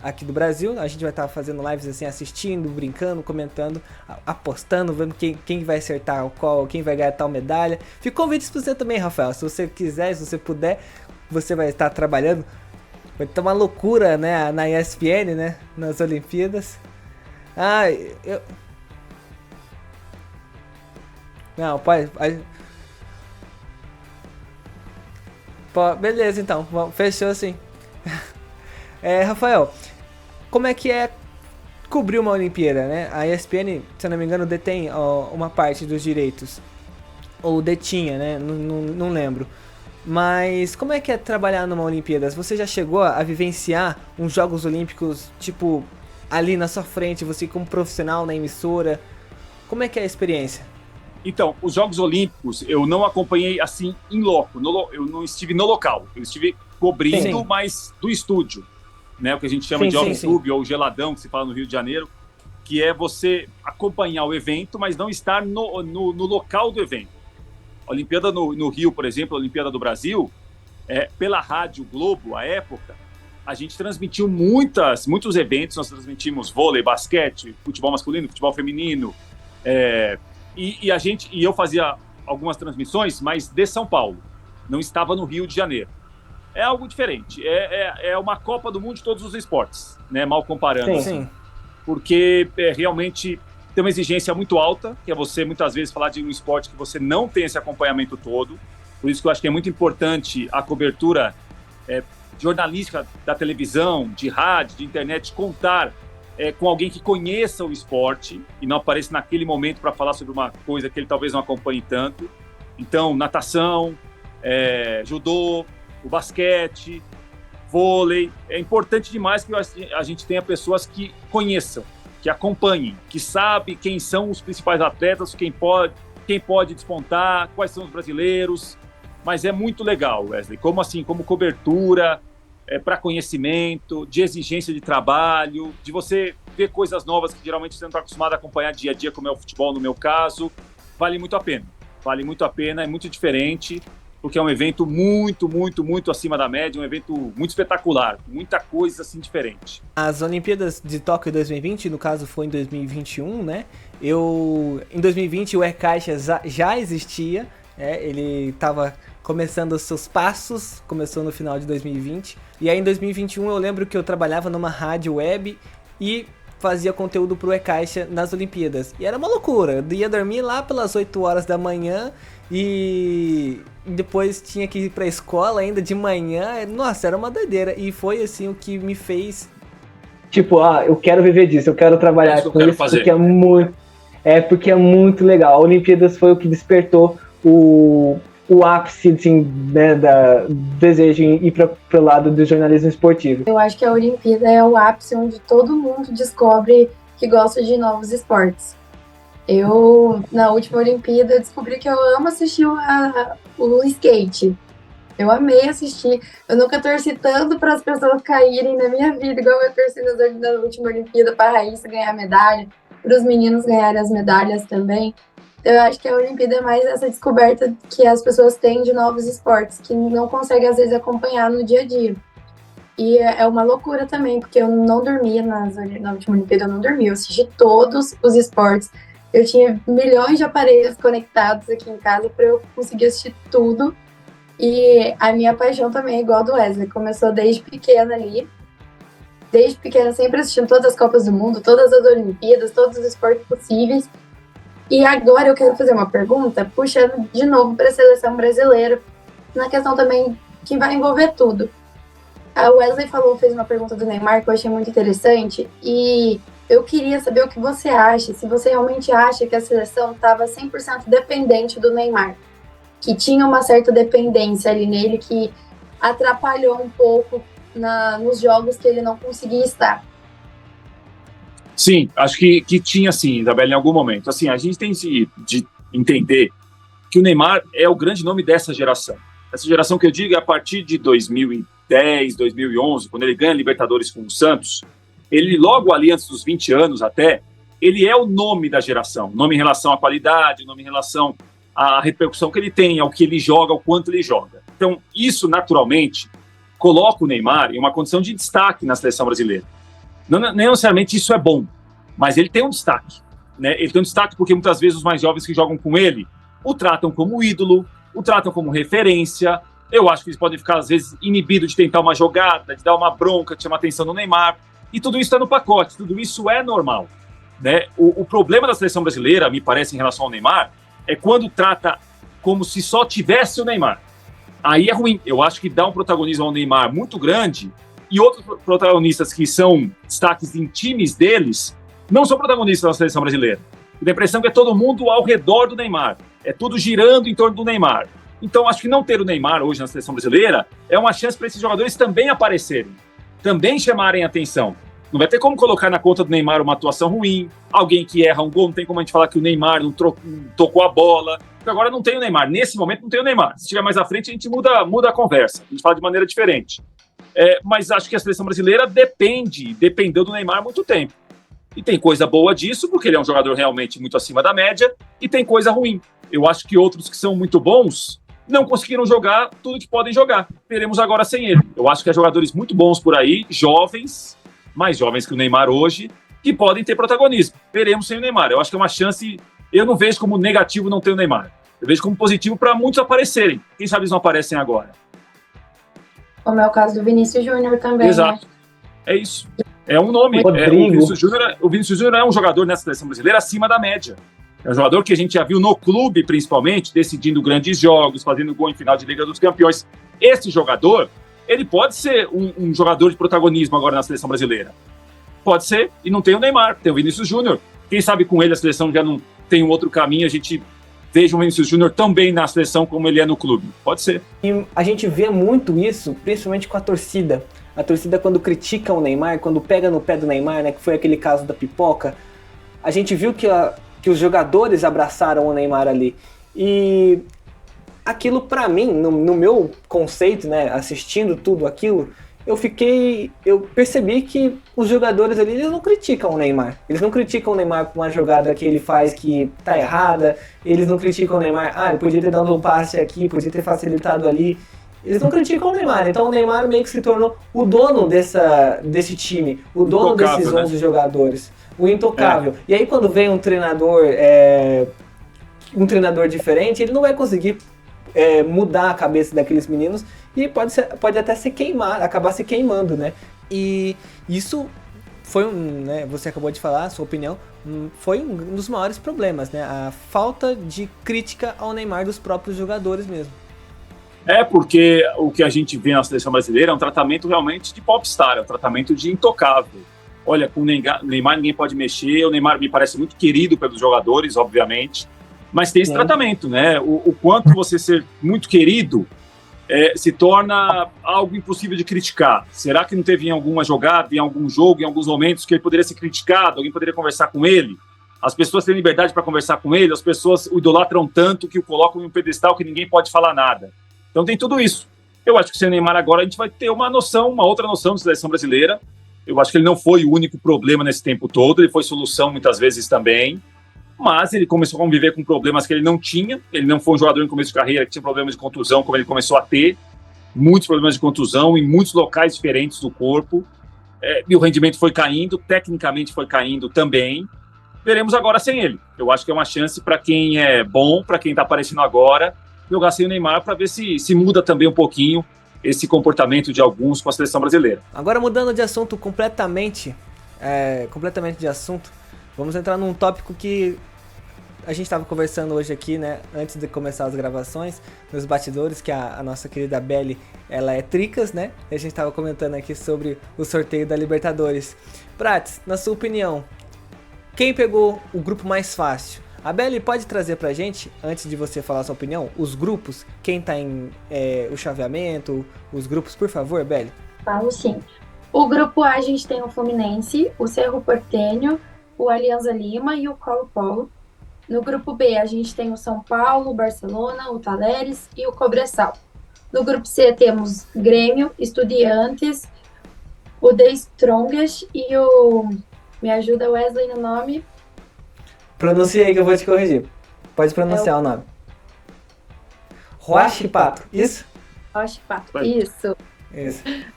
aqui do Brasil, a gente vai estar fazendo lives assim, assistindo, brincando, comentando, apostando, vendo quem vai acertar quem vai ganhar tal medalha. Fica convite pra você também, Rafael, se você quiser, se você puder, você vai estar trabalhando, vai ter uma loucura, né, na ESPN, né, nas Olimpíadas. Não, pode. Beleza, então. Fechou assim. Rafael, como é que é cobrir uma Olimpíada, né? A ESPN, se eu não me engano, detém uma parte dos direitos. Ou detinha, né? Não lembro. Mas como é que é trabalhar numa Olimpíada? Você já chegou a vivenciar uns Jogos Olímpicos, tipo, ali na sua frente, você como profissional na emissora? Como é que é a experiência? Então, os Jogos Olímpicos eu não acompanhei assim em loco, eu não estive no local, eu estive cobrindo, mas do estúdio, né? O que a gente chama de off-tube ou geladão, que se fala no Rio de Janeiro, que é você acompanhar o evento, mas não estar no local do evento. A Olimpíada no Rio, por exemplo, a Olimpíada do Brasil, pela Rádio Globo, à época, a gente transmitiu muitos eventos, nós transmitimos vôlei, basquete, futebol masculino, futebol feminino, e eu fazia algumas transmissões, mas de São Paulo, não estava no Rio de Janeiro. é algo diferente. É uma Copa do Mundo de todos os esportes, né? Mal comparando. Sim. Porque realmente tem uma exigência muito alta, que é você muitas vezes falar de um esporte que você não tem esse acompanhamento todo. Por isso que eu acho que é muito importante a cobertura jornalística da televisão, de rádio, de internet, contar com alguém que conheça o esporte e não apareça naquele momento para falar sobre uma coisa que ele talvez não acompanhe tanto. Então, natação, judô, o basquete, vôlei. É importante demais que a gente tenha pessoas que conheçam, que acompanhem, que sabem quem são os principais atletas, quem pode despontar, quais são os brasileiros. Mas é muito legal, Wesley, como cobertura, para conhecimento, de exigência de trabalho, de você ver coisas novas que geralmente você não está acostumado a acompanhar dia a dia, como é o futebol no meu caso. Vale muito a pena, é muito diferente, porque é um evento muito, muito, muito acima da média, um evento muito espetacular, muita coisa assim diferente. As Olimpíadas de Tóquio 2020, no caso foi em 2021, né? Em 2020 o E-Caixa já existia, ele estava começando os seus passos, começou no final de 2020. E aí em 2021 eu lembro que eu trabalhava numa rádio web e fazia conteúdo pro E-Caixa nas Olimpíadas. E era uma loucura, eu ia dormir lá pelas 8 horas da manhã e depois tinha que ir pra escola ainda de manhã. Nossa, era uma doideira. E foi assim o que me fez... Tipo, eu quero viver disso, eu quero trabalhar com isso, fazer. Porque é muito legal. A Olimpíadas foi o que despertou o ápice, assim, né, do desejo em ir para o lado do jornalismo esportivo. Eu acho que a Olimpíada é o ápice onde todo mundo descobre que gosta de novos esportes. Na última Olimpíada, descobri que eu amo assistir o skate. Eu amei assistir. Eu nunca torci tanto para as pessoas caírem na minha vida, igual eu torci na última Olimpíada para a Raíssa ganhar medalha, para os meninos ganharem as medalhas também. Eu acho que a Olimpíada é mais essa descoberta que as pessoas têm de novos esportes, que não conseguem, às vezes, acompanhar no dia a dia. E é uma loucura também, porque eu não dormia na última Olimpíada, eu não dormia. Eu assisti todos os esportes. Eu tinha milhões de aparelhos conectados aqui em casa para eu conseguir assistir tudo. E a minha paixão também é igual a do Wesley. Começou desde pequena ali. Desde pequena, sempre assistindo todas as Copas do Mundo, todas as Olimpíadas, todos os esportes possíveis. E agora eu quero fazer uma pergunta, puxando de novo para a seleção brasileira, na questão também que vai envolver tudo. A Wesley fez uma pergunta do Neymar que eu achei muito interessante, e eu queria saber o que você acha, se você realmente acha que a seleção estava 100% dependente do Neymar, que tinha uma certa dependência ali nele, que atrapalhou um pouco nos jogos que ele não conseguia estar. Sim, acho que tinha sim, Isabela, em algum momento. Assim, a gente tem de entender que o Neymar é o grande nome dessa geração. Essa geração que eu digo é a partir de 2010, 2011, quando ele ganha Libertadores com o Santos. Ele, logo ali antes dos 20 anos até, ele é o nome da geração. Nome em relação à qualidade, nome em relação à repercussão que ele tem, ao que ele joga, ao quanto ele joga. Então, isso naturalmente coloca o Neymar em uma condição de destaque na seleção brasileira. Não necessariamente isso é bom, mas ele tem um destaque, né? Ele tem um destaque porque muitas vezes os mais jovens que jogam com ele o tratam como ídolo, o tratam como referência. Eu acho que eles podem ficar, às vezes, inibidos de tentar uma jogada, de dar uma bronca, de chamar a atenção do Neymar. E tudo isso está no pacote, tudo isso é normal, né? O problema da seleção brasileira, me parece, em relação ao Neymar, é quando trata como se só tivesse o Neymar. Aí é ruim. Eu acho que dá um protagonismo ao Neymar muito grande. E outros protagonistas que são destaques em times deles não são protagonistas da seleção brasileira. Dá a impressão que é todo mundo ao redor do Neymar. É tudo girando em torno do Neymar. Então, acho que não ter o Neymar hoje na seleção brasileira é uma chance para esses jogadores também aparecerem, também chamarem atenção. Não vai ter como colocar na conta do Neymar uma atuação ruim, alguém que erra um gol, não tem como a gente falar que o Neymar não tocou a bola, porque agora não tem o Neymar. Nesse momento não tem o Neymar. Se estiver mais à frente, a gente muda a conversa, a gente fala de maneira diferente. Mas acho que a seleção brasileira dependeu do Neymar há muito tempo. E tem coisa boa disso, porque ele é um jogador realmente muito acima da média, e tem coisa ruim. Eu acho que outros que são muito bons não conseguiram jogar tudo que podem jogar. Veremos agora sem ele. Eu acho que há jogadores muito bons por aí, jovens, mais jovens que o Neymar hoje, que podem ter protagonismo. Veremos sem o Neymar. Eu acho que é uma chance... Eu não vejo como negativo não ter o Neymar. Eu vejo como positivo para muitos aparecerem. Quem sabe eles não aparecem agora. Como é o caso do Vinícius Júnior também, Exato. né? É isso. É um nome. Rodrigo. O Vinícius Júnior é um jogador nessa seleção brasileira acima da média. É um jogador que a gente já viu no clube, principalmente, decidindo grandes jogos, fazendo gol em final de Liga dos Campeões. Esse jogador, ele pode ser um jogador de protagonismo agora na seleção brasileira. Pode ser, e não tem o Neymar, tem o Vinícius Júnior. Quem sabe com ele a seleção já não tem um outro caminho, a gente veja o Vinícius Júnior tão bem na seleção como ele é no clube. Pode ser. E a gente vê muito isso, principalmente com a torcida. A torcida, quando critica o Neymar, quando pega no pé do Neymar, né, que foi aquele caso da pipoca, a gente viu que os jogadores abraçaram o Neymar ali. E aquilo, pra mim, no meu conceito, né, assistindo tudo aquilo, eu percebi que os jogadores ali, eles não criticam o Neymar. Eles não criticam o Neymar por uma jogada que ele faz que tá errada. Eles não criticam o Neymar, ele podia ter dado um passe aqui, podia ter facilitado ali. Eles não criticam o Neymar. Então o Neymar meio que se tornou o dono desse time, o dono desses 11 jogadores, o intocável. E aí quando vem um treinador diferente, ele não vai conseguir mudar a cabeça daqueles meninos e pode até acabar se queimando, né? E isso foi né, você acabou de falar, a sua opinião, foi um dos maiores problemas, né? A falta de crítica ao Neymar dos próprios jogadores mesmo. Porque o que a gente vê na seleção brasileira é um tratamento realmente de popstar, é um tratamento de intocável. Olha, com o Neymar ninguém pode mexer, o Neymar me parece muito querido pelos jogadores, obviamente, mas tem esse tratamento, né? O quanto você ser muito querido se torna algo impossível de criticar. Será que não teve em alguma jogada, em algum jogo, em alguns momentos que ele poderia ser criticado, alguém poderia conversar com ele? As pessoas têm liberdade para conversar com ele, as pessoas o idolatram tanto que o colocam em um pedestal que ninguém pode falar nada. Então tem tudo isso. Eu acho que sem o Neymar agora a gente vai ter uma outra noção de seleção brasileira. Eu acho que ele não foi o único problema nesse tempo todo, ele foi solução muitas vezes também, mas ele começou a conviver com problemas que ele não tinha. Ele não foi um jogador em começo de carreira que tinha problemas de contusão, como ele começou a ter, muitos problemas de contusão em muitos locais diferentes do corpo, e o rendimento foi caindo, tecnicamente foi caindo também. Veremos agora sem ele. Eu acho que é uma chance para quem é bom, para quem está aparecendo agora, jogar sem o Neymar para ver se muda também um pouquinho esse comportamento de alguns com a seleção brasileira. Agora mudando de assunto completamente de assunto, vamos entrar num tópico que a gente estava conversando hoje aqui, né, antes de começar as gravações, nos bastidores, que a nossa querida Belly, ela é tricas, né, e a gente estava comentando aqui sobre o sorteio da Libertadores. Prats, na sua opinião, quem pegou o grupo mais fácil? A Belly pode trazer pra gente, antes de você falar a sua opinião, os grupos, quem tá em o chaveamento, os grupos, por favor, Belly? Falo sim. O grupo A a gente tem o Fluminense, o Cerro Porteño, o Alianza Lima e o Colo-Colo. No grupo B a gente tem o São Paulo, o Barcelona, o Talleres e o Cobresal. No grupo C temos Grêmio, Estudiantes, o The Strongest e o... Me ajuda, Wesley, no nome... Pronuncia aí que eu vou te corrigir. Pode pronunciar o nome. Huachipato, isso? Huachipato, isso.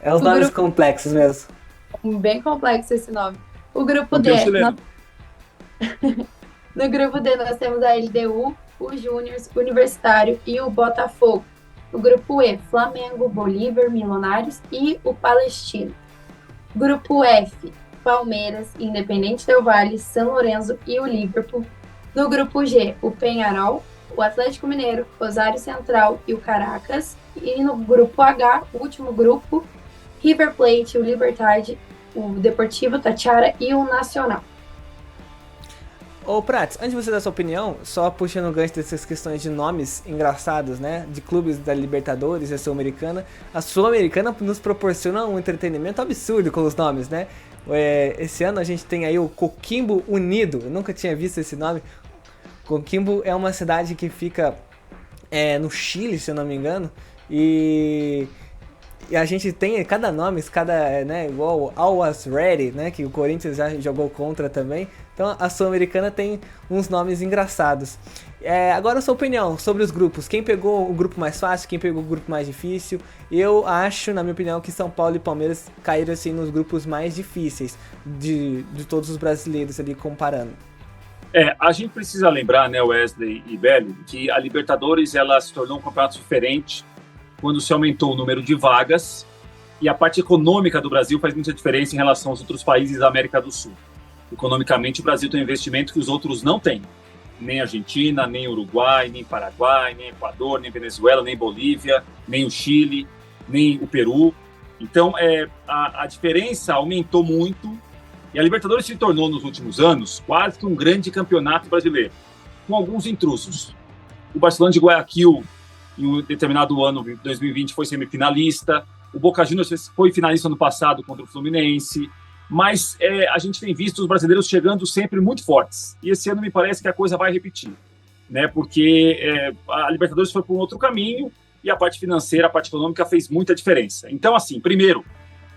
É os nomes complexos mesmo. Bem complexo esse nome. O grupo D. No grupo D nós temos a LDU, o Júnior, o Universitário e o Botafogo. No grupo E, Flamengo, Bolívar, Milionários e o Palestino. Grupo F, Palmeiras, Independente Del Valle, São Lourenço e o Liverpool. No grupo G, o Peñarol, o Atlético Mineiro, Rosário Central e o Caracas. E no grupo H, o último grupo, River Plate, o Libertad, o Deportivo Táchira e o Nacional. Ô Prats, antes de você dar sua opinião, só puxando o gancho dessas questões de nomes engraçados, né, de clubes da Libertadores e a Sul-Americana, a Sul-Americana nos proporciona um entretenimento absurdo com os nomes, né? Esse ano a gente tem aí o Coquimbo Unido, eu nunca tinha visto esse nome. Coquimbo é uma cidade que fica no Chile, se eu não me engano, e a gente tem cada nome, né, igual Always Ready, né, que o Corinthians já jogou contra também. Então a Sul-Americana tem uns nomes engraçados. Agora a sua opinião sobre os grupos. Quem pegou o grupo mais fácil, quem pegou o grupo mais difícil? Eu acho, na minha opinião, que São Paulo e Palmeiras caíram assim nos grupos mais difíceis de todos os brasileiros ali comparando. A gente precisa lembrar, né, Wesley e Belly, que a Libertadores ela se tornou um campeonato diferente quando se aumentou o número de vagas E a parte econômica do Brasil faz muita diferença em relação aos outros países da América do Sul. Economicamente, o Brasil tem um investimento que os outros não têm. Nem Argentina, nem Uruguai, nem Paraguai, nem Equador, nem Venezuela, nem Bolívia, nem o Chile, nem o Peru. Então, a diferença aumentou muito e a Libertadores se tornou, nos últimos anos, quase que um grande campeonato brasileiro, com alguns intrusos. O Barcelona de Guayaquil, em um determinado ano, 2020, foi semifinalista. O Boca Juniors foi finalista ano passado contra o Fluminense. Mas a gente tem visto os brasileiros chegando sempre muito fortes. E esse ano me parece que a coisa vai repetir, né? Porque a Libertadores foi por um outro caminho e a parte financeira, a parte econômica fez muita diferença. Então, assim, primeiro,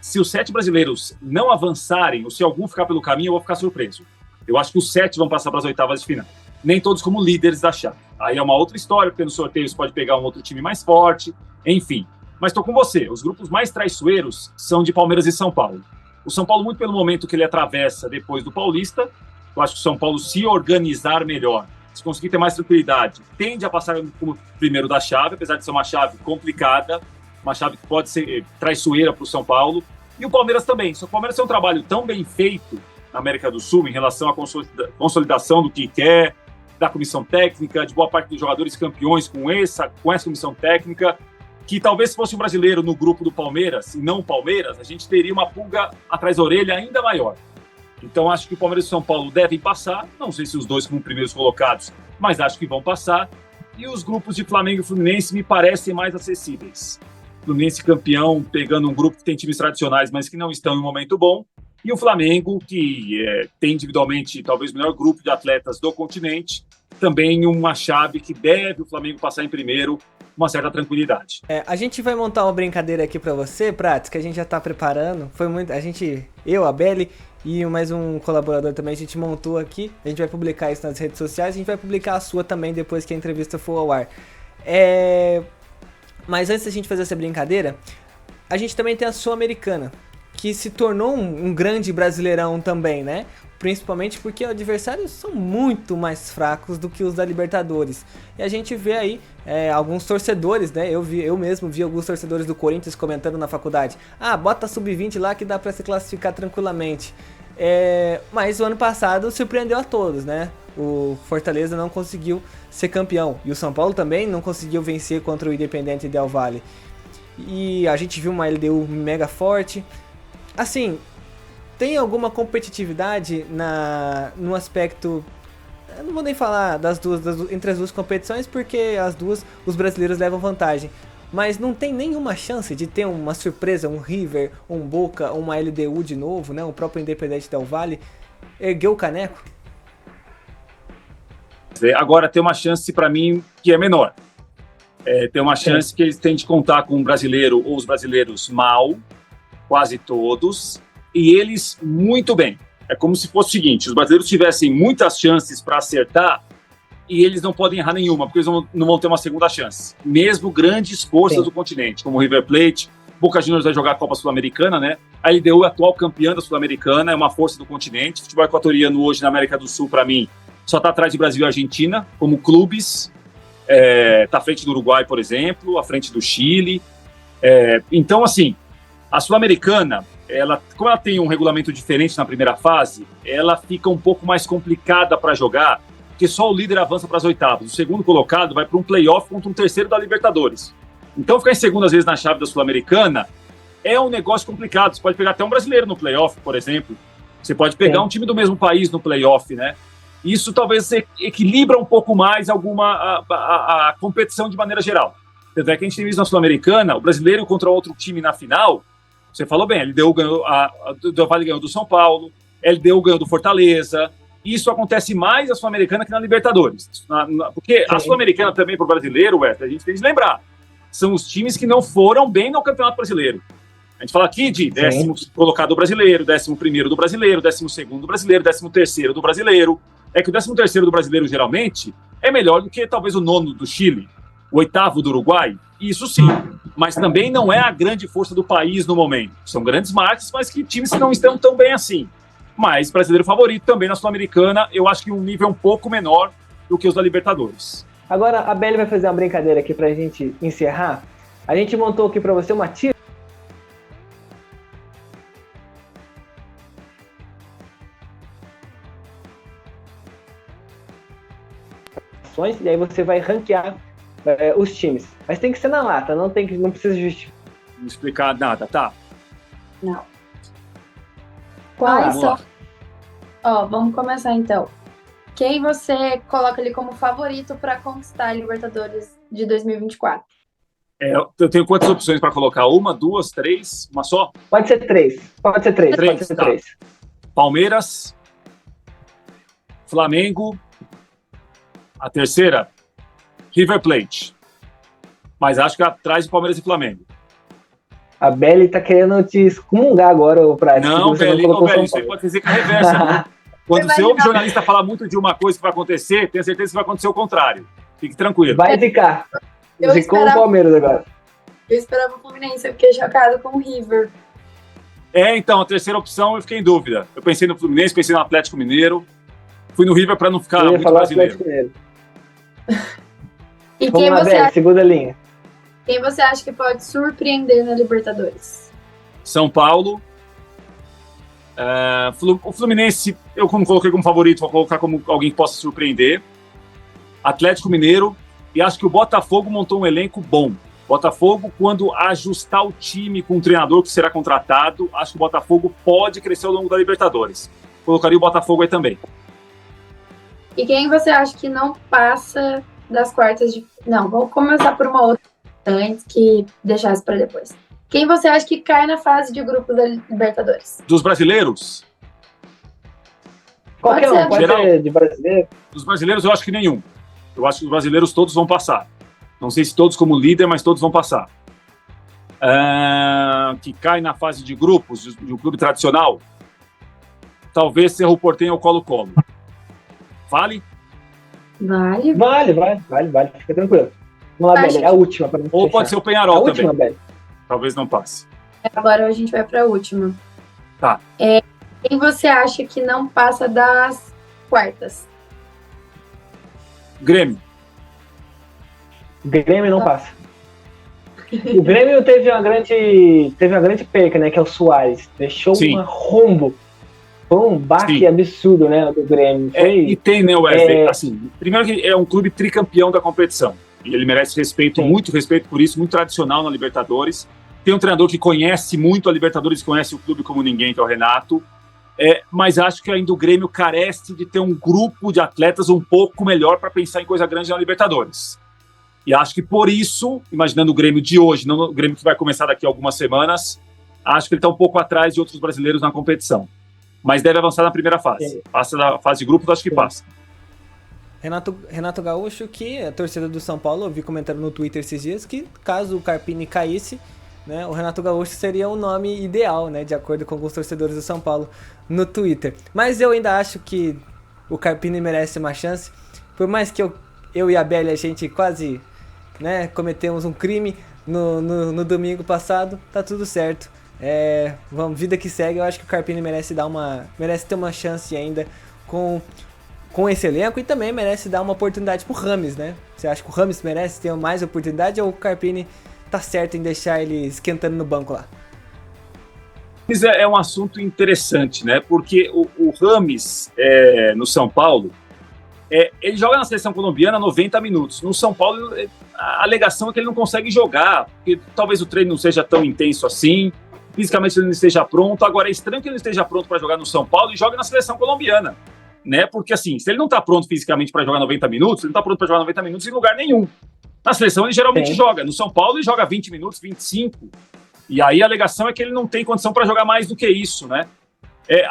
se os 7 brasileiros não avançarem, ou se algum ficar pelo caminho, eu vou ficar surpreso. Eu acho que os 7 vão passar para as oitavas de final. Nem todos como líderes da chave. Aí é uma outra história, porque no sorteio você pode pegar um outro time mais forte, enfim. Mas estou com você, os grupos mais traiçoeiros são de Palmeiras e São Paulo. O São Paulo, muito pelo momento que ele atravessa depois do Paulista, eu acho que o São Paulo, se organizar melhor, se conseguir ter mais tranquilidade, tende a passar como primeiro da chave, apesar de ser uma chave complicada, uma chave que pode ser traiçoeira para o São Paulo. E o Palmeiras também. Só que o Palmeiras tem um trabalho tão bem feito na América do Sul em relação à consolidação do que quer, da comissão técnica, de boa parte dos jogadores campeões com essa comissão técnica, que talvez se fosse um brasileiro no grupo do Palmeiras, e não o Palmeiras, a gente teria uma pulga atrás da orelha ainda maior. Então, acho que o Palmeiras e o São Paulo devem passar, não sei se os dois como primeiros colocados, mas acho que vão passar. E os grupos de Flamengo e Fluminense me parecem mais acessíveis. Fluminense campeão, pegando um grupo que tem times tradicionais, mas que não estão em um momento bom, e o Flamengo, que tem individualmente talvez o melhor grupo de atletas do continente, também uma chave que deve o Flamengo passar em primeiro, uma certa tranquilidade. A gente vai montar uma brincadeira aqui pra você, Prats, que a gente já tá preparando. Foi muito. Eu, a Beli e mais um colaborador também, a gente montou aqui. A gente vai publicar isso nas redes sociais. A gente vai publicar a sua também depois que a entrevista for ao ar. Mas antes da gente fazer essa brincadeira, a gente também tem a Sul-Americana, que se tornou um grande brasileirão também, né? Principalmente porque os adversários são muito mais fracos do que os da Libertadores. E a gente vê aí alguns torcedores, né? Eu mesmo vi alguns torcedores do Corinthians comentando na faculdade. Bota sub-20 lá que dá pra se classificar tranquilamente. Mas o ano passado surpreendeu a todos, né? O Fortaleza não conseguiu ser campeão. E o São Paulo também não conseguiu vencer contra o Independente Del Valle. E a gente viu uma LDU mega forte. Assim, tem alguma competitividade no aspecto... Eu não vou nem falar entre as duas competições, porque as duas, os brasileiros levam vantagem. Mas não tem nenhuma chance de ter uma surpresa, um River, um Boca, uma LDU de novo, né? O próprio Independente Del Valle ergueu o caneco? Agora tem uma chance, para mim, que é menor. Tem uma chance que eles têm de contar com um brasileiro, ou os brasileiros mal, quase todos, e eles muito bem. É como se fosse o seguinte, os brasileiros tivessem muitas chances para acertar e eles não podem errar nenhuma, porque eles não vão ter uma segunda chance. Mesmo grandes forças do continente, como o River Plate, Boca Juniors vai jogar a Copa Sul-Americana, né? A LDU é a atual campeã da Sul-Americana, é uma força do continente. O futebol equatoriano hoje na América do Sul, para mim, só está atrás de Brasil e Argentina, como clubes. Está à frente do Uruguai, por exemplo, à frente do Chile. Então, assim, a Sul-Americana, como ela tem um regulamento diferente na primeira fase, ela fica um pouco mais complicada para jogar, porque só o líder avança para as oitavas. O segundo colocado vai para um play-off contra um terceiro da Libertadores. Então, ficar em segundo, às vezes, na chave da Sul-Americana é um negócio complicado. Você pode pegar até um brasileiro no play-off, por exemplo. Você pode pegar um time do mesmo país no play-off, né? Isso talvez equilibra um pouco mais a competição de maneira geral. Tanto é que a gente tem visto na Sul-Americana, o brasileiro contra outro time na final. Você falou bem, a LDU ganhou, Del Valle ganhou do São Paulo, a LDU ganhou do Fortaleza. Isso acontece mais na Sul-Americana que na Libertadores. Porque a Sul-Americana também, para o brasileiro, a gente tem que lembrar, são os times que não foram bem no Campeonato Brasileiro. A gente fala aqui de 10º colocado do brasileiro, 11º do brasileiro, 12º do brasileiro, 13º do brasileiro. É que o 13º do brasileiro, geralmente, é melhor do que talvez o 9º do Chile, o 8º do Uruguai, isso sim. Mas também não é a grande força do país no momento. São grandes marcas, mas que times que não estão tão bem assim. Mas brasileiro favorito também na Sul-Americana, eu acho que um nível um pouco menor do que os da Libertadores. Agora a Beli vai fazer uma brincadeira aqui pra gente encerrar. A gente montou aqui pra você uma tier posições, e aí você vai ranquear os times. Mas tem que ser na lata, não precisa justificar. Não explicar nada, tá? Não. Quais vamos são... lá. Ó, vamos começar então. Quem você coloca ali como favorito para conquistar a Libertadores de 2024? Eu tenho quantas opções para colocar? Uma, duas, três? Uma só? Pode ser três. Três, tá. Palmeiras, Flamengo, a terceira, River Plate. Mas acho que atrás de Palmeiras e Flamengo. A Belly tá querendo te excomungar agora, o Prato. Não, Belly, isso aí pode dizer que é reversa. Né? Quando você ouve jornalista falar muito de uma coisa que vai acontecer, tenha certeza que vai acontecer o contrário. Fique tranquilo. Vai ficar. Ficou o Palmeiras agora. Eu esperava o Fluminense, eu fiquei chocado com o River. Então, a terceira opção eu fiquei em dúvida. Eu pensei no Fluminense, pensei no Atlético Mineiro. Fui no River para não ficar muito brasileiro. E vamos lá, Belly, segunda linha. Quem você acha que pode surpreender na Libertadores? São Paulo. O Fluminense, eu como coloquei como favorito, vou colocar como alguém que possa surpreender. Atlético Mineiro. E acho que o Botafogo montou um elenco bom. Botafogo, quando ajustar o time com o treinador que será contratado, acho que o Botafogo pode crescer ao longo da Libertadores. Colocaria o Botafogo aí também. E quem você acha que não passa das quartas de... Não, vou começar por uma outra antes que deixar isso para depois. Quem você acha que cai na fase de grupos da Libertadores? Dos brasileiros? Qualquer um, pode ser de brasileiro. Dos brasileiros eu acho que nenhum. Eu acho que os brasileiros todos vão passar. Não sei se todos como líder, mas todos vão passar. Que cai na fase de grupos, de um clube tradicional, talvez Cerro Porteño ou Colo-Colo. Vale? Vale. Fica tranquilo. Vamos lá, Belly, é a última. Ou pode ser o Peñarol também. Última, Belly. Talvez não passe. Agora a gente vai para a última. Tá. Quem você acha que não passa das quartas? Grêmio. Grêmio não passa. O Grêmio teve uma grande perca, né? Que é o Suárez. Deixou um rombo. Foi um baque absurdo, né? Do Grêmio. E tem, né, Wesley? Assim, primeiro que é um clube tricampeão da competição. E ele merece respeito, muito respeito por isso, muito tradicional na Libertadores. Tem um treinador que conhece muito a Libertadores, conhece o clube como ninguém, que é o Renato. Mas acho que ainda o Grêmio carece de ter um grupo de atletas um pouco melhor para pensar em coisa grande na Libertadores. E acho que por isso, imaginando o Grêmio de hoje, não o Grêmio que vai começar daqui a algumas semanas, acho que ele está um pouco atrás de outros brasileiros na competição. Mas deve avançar na primeira fase. Passa da fase de grupos, acho que passa. Renato Gaúcho, que é a torcida do São Paulo, eu vi comentando no Twitter esses dias que caso o Carpini caísse, né, o Renato Gaúcho seria o nome ideal, né, de acordo com alguns torcedores do São Paulo no Twitter. Mas eu ainda acho que o Carpini merece uma chance, por mais que eu e a Belly, a gente quase, né, cometemos um crime no domingo passado, tá tudo certo. Vamos, vida que segue, eu acho que o Carpini merece ter uma chance ainda com esse elenco e também merece dar uma oportunidade pro Rames, né? Você acha que o Rames merece ter mais oportunidade ou o Carpini tá certo em deixar ele esquentando no banco lá? É um assunto interessante, né? Porque o Rames, no São Paulo, ele joga na seleção colombiana 90 minutos. No São Paulo, a alegação é que ele não consegue jogar, porque talvez o treino não seja tão intenso assim, fisicamente ele não esteja pronto. Agora, é estranho que ele não esteja pronto para jogar no São Paulo e jogue na seleção colombiana, né? Porque, assim, se ele não está pronto fisicamente para jogar 90 minutos, ele não está pronto para jogar 90 minutos em lugar nenhum. Na seleção, ele geralmente joga. No São Paulo, ele joga 20 minutos, 25. E aí, a alegação é que ele não tem condição para jogar mais do que isso, né?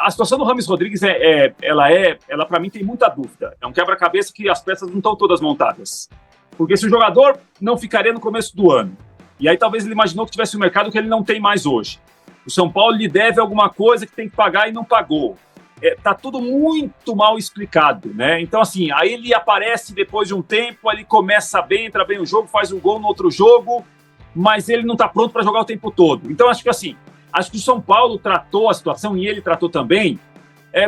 A situação do Rames Rodrigues, ela para mim, tem muita dúvida. É um quebra-cabeça que as peças não estão todas montadas. Porque se o jogador não ficaria no começo do ano, e aí talvez ele imaginou que tivesse um mercado que ele não tem mais hoje. O São Paulo lhe deve alguma coisa que tem que pagar e não pagou. Tá tudo muito mal explicado, né? Então, assim, aí ele aparece depois de um tempo, ele começa bem, entra bem no jogo, faz um gol no outro jogo, mas ele não tá pronto para jogar o tempo todo. Então, acho que o São Paulo tratou a situação, e ele tratou também,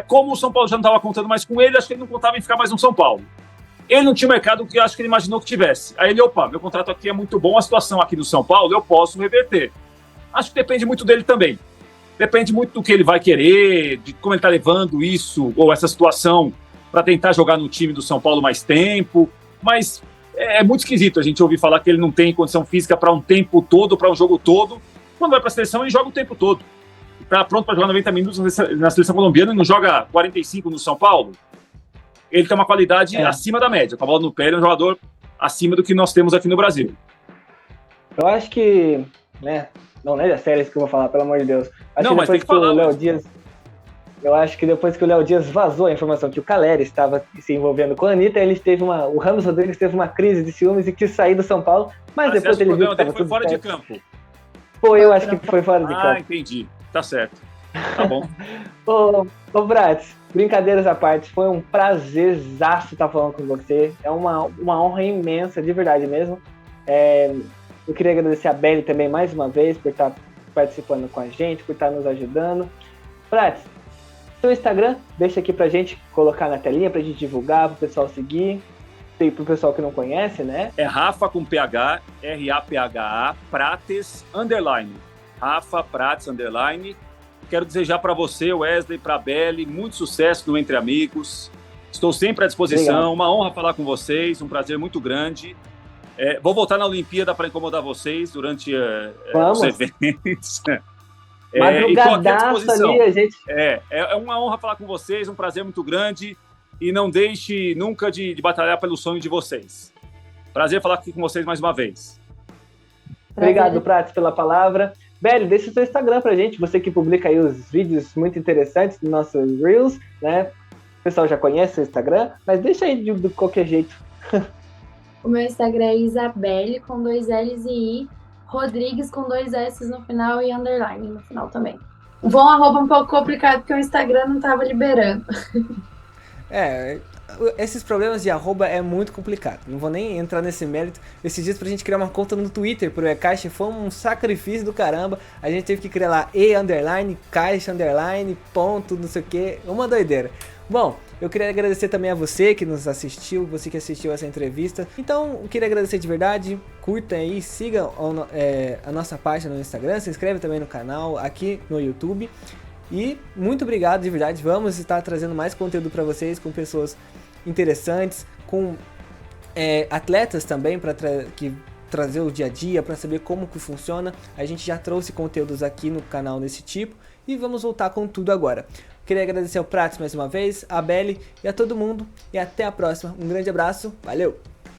como o São Paulo já não estava contando mais com ele, acho que ele não contava em ficar mais no São Paulo. Ele não tinha o mercado que eu acho que ele imaginou que tivesse. Aí ele, meu contrato aqui é muito bom, a situação aqui no São Paulo eu posso reverter. Acho que depende muito dele também. Depende muito do que ele vai querer, de como ele está levando isso, ou essa situação, para tentar jogar no time do São Paulo mais tempo. Mas é muito esquisito a gente ouvir falar que ele não tem condição física para um tempo todo, para um jogo todo. Quando vai para a seleção, ele joga o tempo todo. Está pronto para jogar 90 minutos na seleção colombiana e não joga 45 no São Paulo. Ele tem uma qualidade acima da média. Com a bola no pé, ele é um jogador acima do que nós temos aqui no Brasil. Eu acho que, né, não é sério isso que eu vou falar, pelo amor de Deus. Não, mas tem que falar. Eu acho que depois que o Léo Dias vazou a informação que o Caleri estava se envolvendo com a Anitta, o Ramos Rodrigues teve uma crise de ciúmes e quis sair do São Paulo, mas depois ele viu que estava tudo fora certo. de campo. Pô, eu acho que foi fora de campo. Ah, entendi. Tá certo. Tá bom. Ô Bratz, brincadeiras à parte, foi um prazerzaço estar falando com você. É uma honra imensa, de verdade mesmo. Eu queria agradecer a Belly também mais uma vez por estar participando com a gente, por estar nos ajudando. Bratz, seu Instagram, deixa aqui pra gente colocar na telinha, pra gente divulgar, pro pessoal seguir. E pro pessoal que não conhece, né? É Rafa com PH, R-A-P-H-A, Prates, _. Rafa Prates, _. Quero desejar para você, Wesley, para a Belly, muito sucesso no Entre Amigos. Estou sempre à disposição. Obrigado. Uma honra falar com vocês, um prazer muito grande. Vou voltar na Olimpíada para incomodar vocês durante os eventos. Madrugadaço ali, a gente... É uma honra falar com vocês, um prazer muito grande. E não deixe nunca de batalhar pelo sonho de vocês. Prazer falar aqui com vocês mais uma vez. Obrigado, Prates, pela palavra. Belly, deixa o seu Instagram pra gente, você que publica aí os vídeos muito interessantes dos nossos Reels, né? O pessoal já conhece o seu Instagram, mas deixa aí de qualquer jeito. O meu Instagram é Isabelle, com 2 L's e I, Rodrigues com 2 S no final e underline no final também. Um arroba um pouco complicado, porque o Instagram não tava liberando. Esses problemas de arroba é muito complicado. Não vou nem entrar nesse mérito. Esses dias pra gente criar uma conta no Twitter pro eCaixa foi um sacrifício do caramba. A gente teve que criar lá _caixa_, ponto, não sei o que. Uma doideira. Bom, eu queria agradecer também a você que nos assistiu, você que assistiu essa entrevista. Então, eu queria agradecer de verdade. Curta aí, siga a nossa página no Instagram, se inscreve também no canal, aqui no YouTube. E muito obrigado, de verdade. Vamos estar trazendo mais conteúdo para vocês com pessoas interessantes, com atletas também para trazer o dia a dia, para saber como que funciona. A gente já trouxe conteúdos aqui no canal desse tipo e vamos voltar com tudo agora. Queria agradecer ao Prates mais uma vez, a Belly e a todo mundo. E até a próxima. Um grande abraço. Valeu!